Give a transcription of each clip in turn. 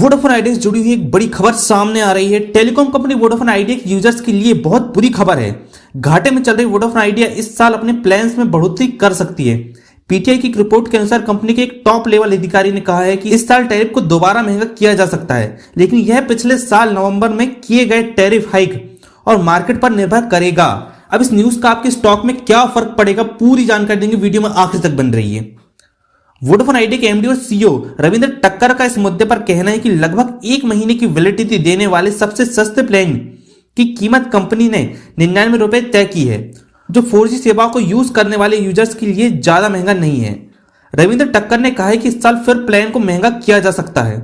Vodafone idea से जुड़ी हुई एक बड़ी खबर सामने आ रही है। टेलीकॉम कंपनी वोडाफोन आइडिया के यूजर्स के लिए बहुत बुरी खबर है। घाटे में चल रही वोडाफोन आइडिया इस साल अपने प्लान्स में बढ़ोतरी कर सकती है। पीटीआई की एक रिपोर्ट के अनुसार कंपनी के एक टॉप लेवल अधिकारी ने कहा है कि इस साल टैरिफ को दोबारा महंगा किया जा सकता है, लेकिन यह पिछले साल नवंबर में किए गए टैरिफ हाइक और मार्केट पर निर्भर करेगा। अब इस न्यूज का आपके स्टॉक में क्या फर्क पड़ेगा, पूरी जानकारी देंगे, वीडियो में आखिर तक बन रही है। वोडाफोन आइडिया के एमडी और सीईओ रविंद्र टक्कर का इस मुद्दे पर कहना है कि लगभग एक महीने की वैलिडिटी देने वाले सबसे सस्ते प्लान की कीमत कंपनी ने 99 रुपए तय की है, जो 4G सेवाओं को यूज करने वाले यूजर्स के लिए ज्यादा महंगा नहीं है। रविंद्र टक्कर ने कहा है कि इस साल फिर प्लान को महंगा किया जा सकता है।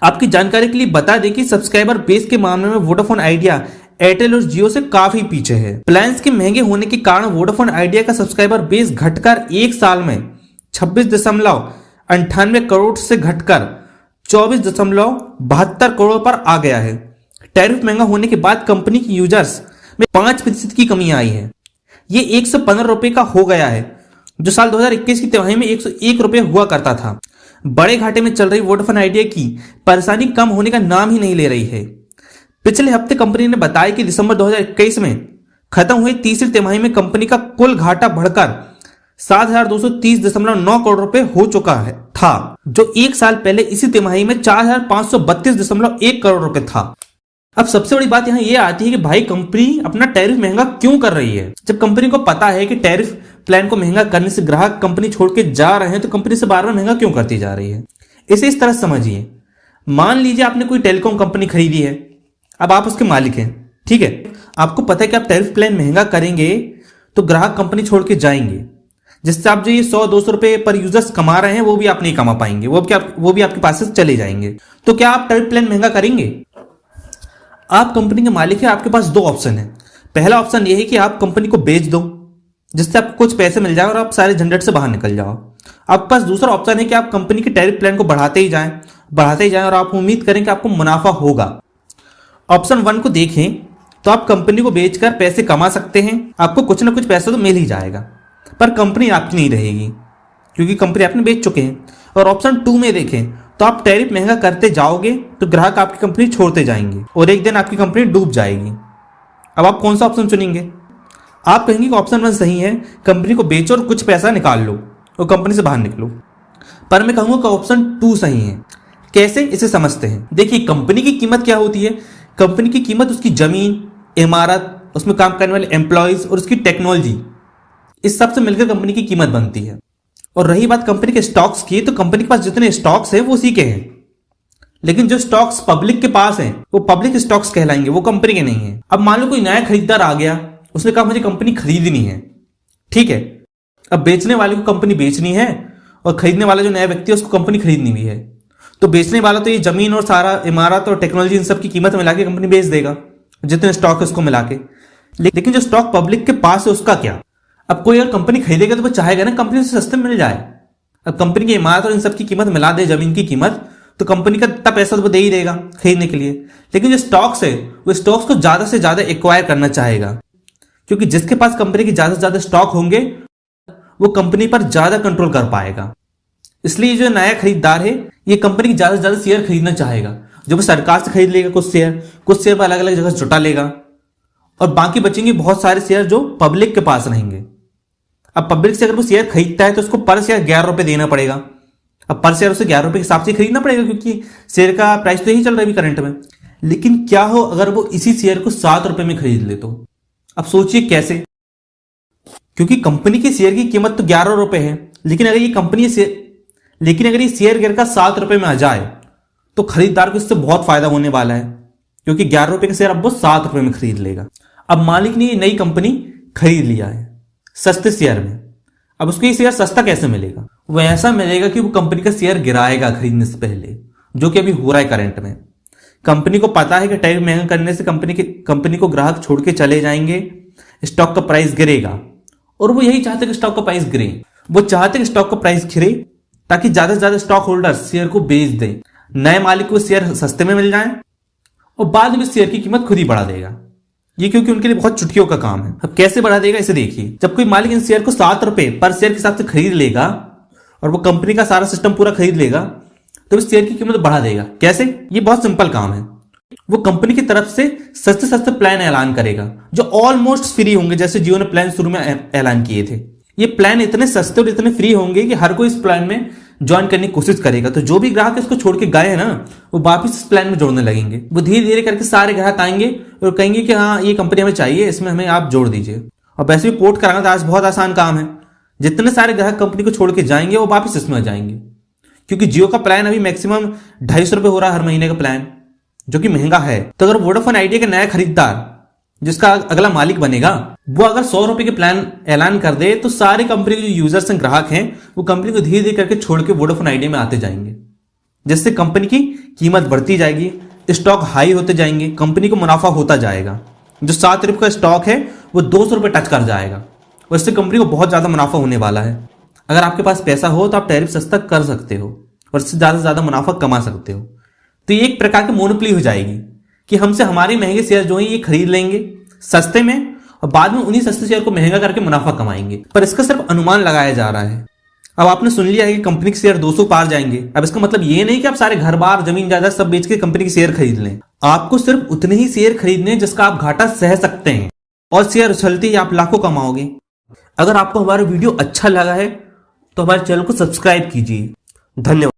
आपकी जानकारी के लिए बता दें कि सब्सक्राइबर बेस के मामले में वोडाफोन आइडिया एयरटेल और जियो से काफी पीछे है। प्लान्स के महंगे होने के कारण वोडाफोन आइडिया का सब्सक्राइबर बेस घटकर एक साल में 26.98 करोड़ से घटकर 24.72 करोड़ पर आ गया है। टैरिफ महंगा होने के बाद कंपनी की यूजर्स में 5% की कमी आई है। ये 115 रुपए का हो गया है, जो साल 2021 की तिमाही में 101 रुपए हुआ करता था। बड़े घाटे में चल रही वोडाफोन आइडिया की परेशानी कम होने का नाम ही नहीं ले रही है। पिछले हफ्ते कंपनी ने बताया कि दिसंबर 2021 में खत्म हुई तीसरी तिमाही में कंपनी का कुल घाटा बढ़कर 7,230.9 करोड़ रुपए हो चुका है था, जो एक साल पहले इसी तिमाही में 4,532.1 करोड़ रुपए था। अब सबसे बड़ी बात यहाँ ये आती है कि भाई कंपनी अपना टैरिफ महंगा क्यों कर रही है। जब कंपनी को पता है कि टैरिफ प्लान को महंगा करने से ग्राहक कंपनी छोड़ के जा रहे हैं, तो कंपनी से बार बार महंगा क्यों करती जा रही है। इसे इस तरह समझिए, मान लीजिए आपने कोई टेलीकॉम कंपनी खरीदी है, अब आप उसके मालिक हैं, ठीक है। आपको पता है कि आप टैरिफ प्लान महंगा करेंगे तो ग्राहक कंपनी छोड़ के जाएंगे, जिससे आप जो ये 100-200 रुपए पर यूजर्स कमा रहे हैं वो भी आप नहीं कमा पाएंगे, वो भी आपके पास से चले जाएंगे। तो क्या आप टैरिफ प्लान महंगा करेंगे? आप कंपनी के मालिक हैं, आपके पास दो ऑप्शन है। पहला ऑप्शन ये है कि आप कंपनी को बेच दो, जिससे आपको कुछ पैसे मिल जाए और आप सारे झंझट से बाहर निकल जाओ। आपके पास दूसरा ऑप्शन है कि आप कंपनी के टैरिफ प्लान को बढ़ाते ही जाएं और आप उम्मीद करें कि आपको मुनाफा होगा। ऑप्शन 1 को देखें तो आप कंपनी को बेचकर पैसे कमा सकते हैं, आपको कुछ ना कुछ पैसा तो मिल ही जाएगा, पर कंपनी आपकी नहीं रहेगी क्योंकि कंपनी आपने बेच चुके हैं। और ऑप्शन 2 में देखें तो आप टैरिफ महंगा करते जाओगे तो ग्राहक आपकी कंपनी छोड़ते जाएंगे और एक दिन आपकी कंपनी डूब जाएगी। अब आप कौन सा ऑप्शन चुनेंगे? आप कहेंगे कि ऑप्शन 1 सही है, कंपनी को बेचो और कुछ पैसा निकाल लो और कंपनी से बाहर निकलो। पर मैं कहूंगा कि ऑप्शन 2 सही है। कैसे, इसे समझते हैं। देखिए, कंपनी की कीमत क्या होती है? कंपनी की कीमत उसकी जमीन, इमारत, उसमें काम करने वाले एम्प्लॉयज और उसकी टेक्नोलॉजी, इस सब से मिलकर कंपनी की कीमत बनती है। और रही बात कंपनी के स्टॉक्स की, तो कंपनी के पास जितने स्टॉक्स हैं वो उसी के हैं, लेकिन जो स्टॉक्स पब्लिक के पास हैं वो पब्लिक स्टॉक्स कहलाएंगे, वो कंपनी के नहीं है। अब मान लो कोई नया खरीदार आ गया, उसने कहा मुझे कंपनी खरीदनी है, ठीक है। अब बेचने वाले को कंपनी बेचनी है और खरीदने वाला जो नया व्यक्ति है उसको कंपनी खरीदनी भी है। तो बेचने वाला तो ये जमीन और सारा इमारत और टेक्नोलॉजी, इन सब की कीमत मिला के कंपनी बेच देगा, जितने स्टॉक है उसको मिला के। लेकिन जो स्टॉक पब्लिक के पास है उसका क्या? अब कोई अगर कंपनी खरीदेगा तो वो चाहेगा ना कंपनी से सस्ते में मिल जाए। अब कंपनी की इमारत और इन सब की कीमत मिला दे, जमीन की कीमत, तो कंपनी का इतना पैसा तो वो दे ही देगा खरीदने के लिए। लेकिन जो स्टॉक्स है वो स्टॉक्स को ज्यादा से ज्यादा एक्वायर करना चाहेगा, क्योंकि जिसके पास कंपनी के ज्यादा से ज्यादा स्टॉक होंगे वो कंपनी पर ज्यादा कंट्रोल कर पाएगा। इसलिए जो नया खरीदार है ये कंपनी की ज्यादा से ज्यादा शेयर खरीदना चाहेगा। जो वो सरकार से खरीद लेगा कुछ शेयर अलग अलग जगह जुटा लेगा और बाकी बचेंगे बहुत सारे शेयर जो पब्लिक के पास रहेंगे। अब पब्लिक से अगर वो शेयर खरीदता है तो उसको पर शेयर 11 रुपए देना पड़ेगा। अब पर शेयर उसे 11 रुपए के हिसाब से खरीदना पड़ेगा, क्योंकि शेयर का प्राइस तो यही चल रहा है अभी करंट में। लेकिन क्या हो अगर वो इसी शेयर को 7 रुपए में खरीद ले? तो अब सोचिए कैसे, क्योंकि कंपनी के शेयर की कीमत तो 11 रुपए है, लेकिन अगर ये शेयर गिरकर 7 रुपए में आ जाए तो खरीदार को इससे बहुत फायदा होने वाला है, क्योंकि 11 रुपए का शेयर अब वो 7 रुपए में खरीद लेगा। अब मालिक ने ये नई कंपनी खरीद लिया है सस्ते शेयर में। अब उसको ये शेयर सस्ता कैसे मिलेगा? वो ऐसा मिलेगा कि वो कंपनी का शेयर गिराएगा खरीदने से पहले, जो कि अभी हो रहा है करंट में। कंपनी को पता है कि टैरिफ महंगा करने से कंपनी को ग्राहक छोड़ के चले जाएंगे, स्टॉक का प्राइस गिरेगा, और वो यही चाहते कि स्टॉक का प्राइस गिरे। वो चाहते कि स्टॉक का प्राइस गिरे ताकि ज्यादा से ज्यादा स्टॉक होल्डर शेयर को बेच दें, नए मालिक को शेयर सस्ते में मिल जाए और बाद में शेयर की कीमत खुद ही बढ़ा देगा। ये क्योंकि उनके लिए बहुत चुटकियों का काम है। अब कैसे बढ़ा देगा इसे देखिए। जब कोई मालिक इन शेयर को 7 रुपए पर शेयर के हिसाब से खरीद लेगा और वो कंपनी का सारा सिस्टम पूरा खरीद लेगा, तो इस शेयर की कीमत बढ़ा देगा। कैसे? ये बहुत सिंपल काम है। वो कंपनी की तरफ से सस्ते सस्ते प्लान ऐलान करेगा जो ऑलमोस्ट फ्री होंगे, जैसे जियो ने प्लान शुरू में ऐलान किए थे। ये प्लान इतने सस्ते और इतने फ्री होंगे कि हर कोई इस प्लान में ज्वाइन करने की कोशिश करेगा। तो जो भी ग्राहक इसको छोड़ के गए हैं ना, वो वापस इस प्लान में जोड़ने लगेंगे। वो धीरे धीरे करके सारे ग्राहक आएंगे और कहेंगे कि हाँ ये कंपनी हमें चाहिए, इसमें हमें आप जोड़ दीजिए। और वैसे भी पोर्ट कराना तो आज बहुत आसान काम है। जितने सारे ग्राहक कंपनी को छोड़ के जाएंगे वो वापस इसमें आ जाएंगे, क्योंकि जियो का प्लान अभी मैक्सिमम 250 रुपए हो रहा है हर महीने का प्लान, जो कि महंगा है। तो अगर वोडाफोन आइडिया का नया खरीदार जिसका अगला मालिक बनेगा, वो अगर 100 रुपए के प्लान ऐलान कर दे, तो सारे कंपनी के जो यूजर्स हैं, ग्राहक हैं, वो कंपनी को धीरे धीरे करके छोड़ के वोडाफोन आइडिया में आते जाएंगे, जिससे कंपनी की कीमत बढ़ती जाएगी, स्टॉक हाई होते जाएंगे, कंपनी को मुनाफा होता जाएगा। जो 7 रुपए का स्टॉक है वो 200 रुपए टच कर जाएगा और इससे कंपनी को बहुत ज्यादा मुनाफा होने वाला है। अगर आपके पास पैसा हो तो आप टैरिफ सस्ता कर सकते हो और इससे ज्यादा से ज्यादा मुनाफा कमा सकते हो। तो ये एक प्रकार की मोनोपोली हो जाएगी कि हमसे हमारे महंगे शेयर जो है ये खरीद लेंगे सस्ते में और बाद में उन्हीं सस्ते शेयर को महंगा करके मुनाफा कमाएंगे। पर इसका सिर्फ अनुमान लगाया जा रहा है। अब आपने सुन लिया है कि कंपनी के शेयर 200 पार जाएंगे। अब इसका मतलब ये नहीं कि आप सारे घर बार जमीन जायदाद सब बेच के कंपनी के शेयर खरीद लें। आपको सिर्फ उतने ही शेयर खरीदने जिसका आप घाटा सह सकते हैं, और शेयर उछलते ही आप लाखों कमाओगे। अगर आपको हमारा वीडियो अच्छा लगा है तो हमारे चैनल को सब्सक्राइब कीजिए। धन्यवाद।